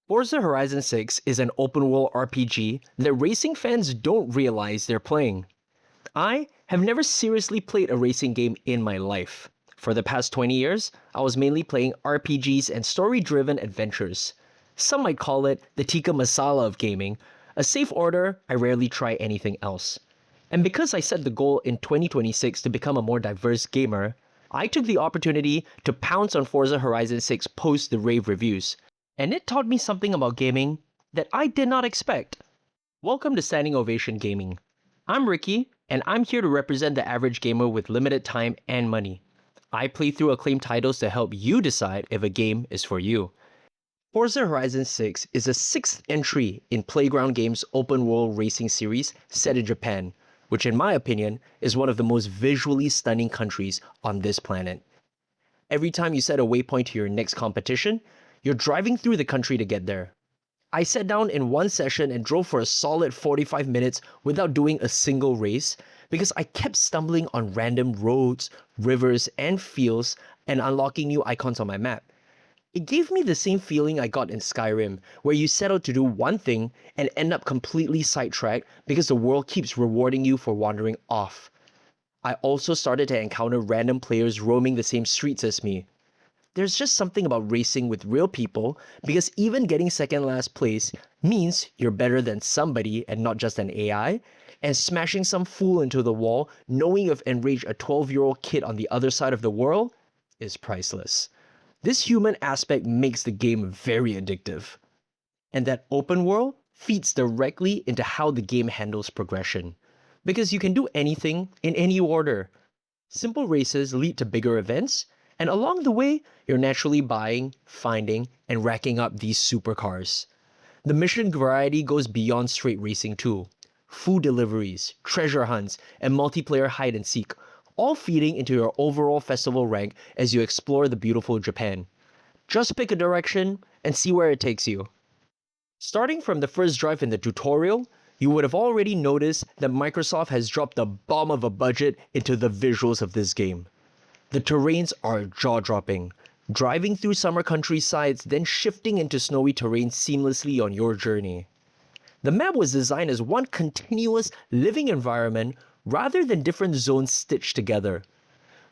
Forza Horizon 6 is an open-world RPG that racing fans don't realize they're playing. I have never seriously played a racing game in my life. For the past 20 years, I was mainly playing RPGs and story-driven adventures. Some might call it the tikka masala of gaming, a safe order. I rarely try anything else. And because I set the goal in 2026 to become a more diverse gamer, I took the opportunity to pounce on Forza Horizon 6 post the rave reviews. And it taught me something about gaming that I did not expect. Welcome to Standing Ovation Gaming. I'm Ricky, and I'm here to represent the average gamer with limited time and money. I play through acclaimed titles to help you decide if a game is for you. Forza Horizon 6 is the sixth entry in Playground Games' open-world racing series set in Japan, which in my opinion is one of the most visually stunning countries on this planet. Every time you set a waypoint to your next competition, you're driving through the country to get there. I sat down in one session and drove for a solid 45 minutes without doing a single race because I kept stumbling on random roads, rivers, and fields and unlocking new icons on my map. It gave me the same feeling I got in Skyrim, where you set out to do one thing and end up completely sidetracked because the world keeps rewarding you for wandering off. I also started to encounter random players roaming the same streets as me. There's just something about racing with real people because even getting second last place means you're better than somebody and not just an AI, and smashing some fool into the wall knowing you've enraged a 12-year-old kid on the other side of the world is priceless. This human aspect makes the game very addictive. And that open world feeds directly into how the game handles progression. Because you can do anything in any order. Simple races lead to bigger events, and along the way, you're naturally buying, finding, and racking up these supercars. The mission variety goes beyond straight racing too. Food deliveries, treasure hunts, and multiplayer hide and seek, all feeding into your overall festival rank as you explore the beautiful Japan. Just pick a direction and see where it takes you. Starting from the first drive in the tutorial, you would have already noticed that Microsoft has dropped a bomb of a budget into the visuals of this game. The terrains are jaw-dropping, driving through summer countrysides, then shifting into snowy terrain seamlessly on your journey. The map was designed as one continuous living environment rather than different zones stitched together.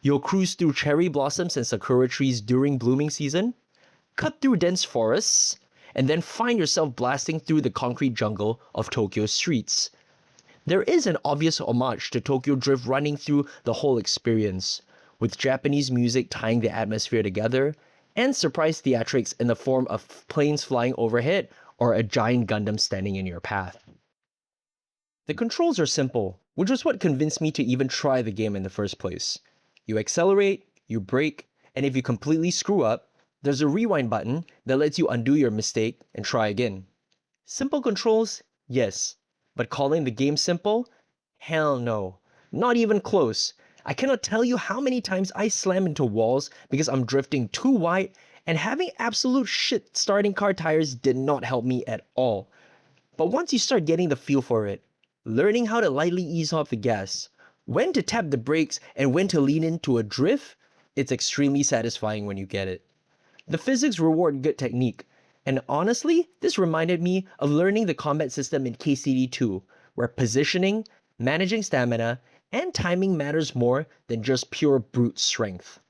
You'll cruise through cherry blossoms and sakura trees during blooming season, cut through dense forests, and then find yourself blasting through the concrete jungle of Tokyo's streets. There is an obvious homage to Tokyo Drift running through the whole experience, with Japanese music tying the atmosphere together, and surprise theatrics in the form of planes flying overhead or a giant Gundam standing in your path. The controls are simple, which was what convinced me to even try the game in the first place. You accelerate, you brake, and if you completely screw up, there's a rewind button that lets you undo your mistake and try again. Simple controls? Yes. But calling the game simple? Hell no. Not even close. I cannot tell you how many times I slam into walls because I'm drifting too wide, and having absolute shit starting car tires did not help me at all. But once you start getting the feel for it, learning how to lightly ease off the gas, when to tap the brakes and when to lean into a drift, it's extremely satisfying when you get it. The physics reward good technique, and honestly, this reminded me of learning the combat system in KCD 2, where positioning, managing stamina, and timing matters more than just pure brute strength.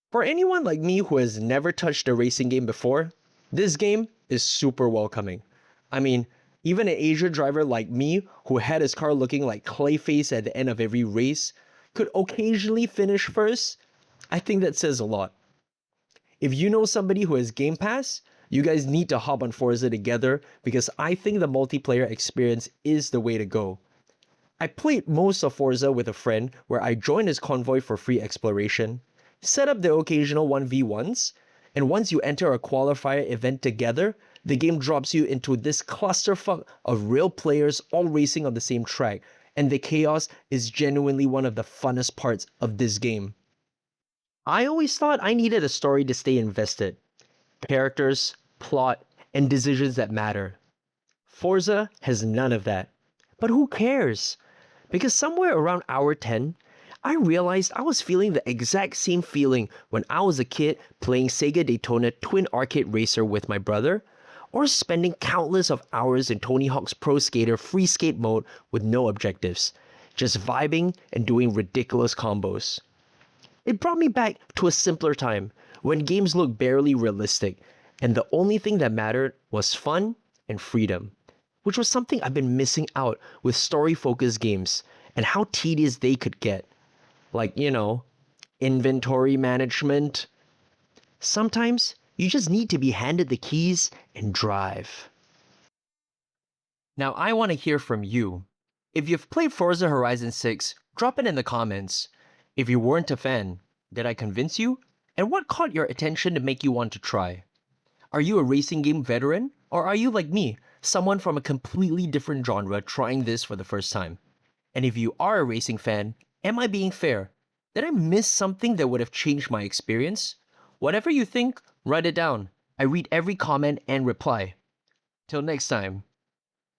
For anyone like me who has never touched a racing game before, this game is super welcoming. I mean, even an Asia driver like me who had his car looking like Clayface at the end of every race could occasionally finish first. I think that says a lot. If you know somebody who has Game Pass, you guys need to hop on Forza together because I think the multiplayer experience is the way to go. I played most of Forza with a friend where I joined his convoy for free exploration, set up the occasional 1v1s, and once you enter a qualifier event together, the game drops you into this clusterfuck of real players all racing on the same track, and the chaos is genuinely one of the funnest parts of this game. I always thought I needed a story to stay invested. Characters, plot, and decisions that matter. Forza has none of that. But who cares? Because somewhere around hour 10, I realized I was feeling the exact same feeling when I was a kid playing Sega Daytona Twin Arcade Racer with my brother, or spending countless of hours in Tony Hawk's Pro Skater free skate mode with no objectives, just vibing and doing ridiculous combos. It brought me back to a simpler time when games looked barely realistic and the only thing that mattered was fun and freedom, which was something I've been missing out with story-focused games and how tedious they could get. Like, inventory management. Sometimes you just need to be handed the keys and drive. Now, I want to hear from you. If you've played Forza Horizon 6, drop it in the comments. If you weren't a fan, did I convince you? And what caught your attention to make you want to try? Are you a racing game veteran? Or are you like me, someone from a completely different genre trying this for the first time? And if you are a racing fan, am I being fair? Did I miss something that would have changed my experience? Whatever you think, write it down. I read every comment and reply. Till next time.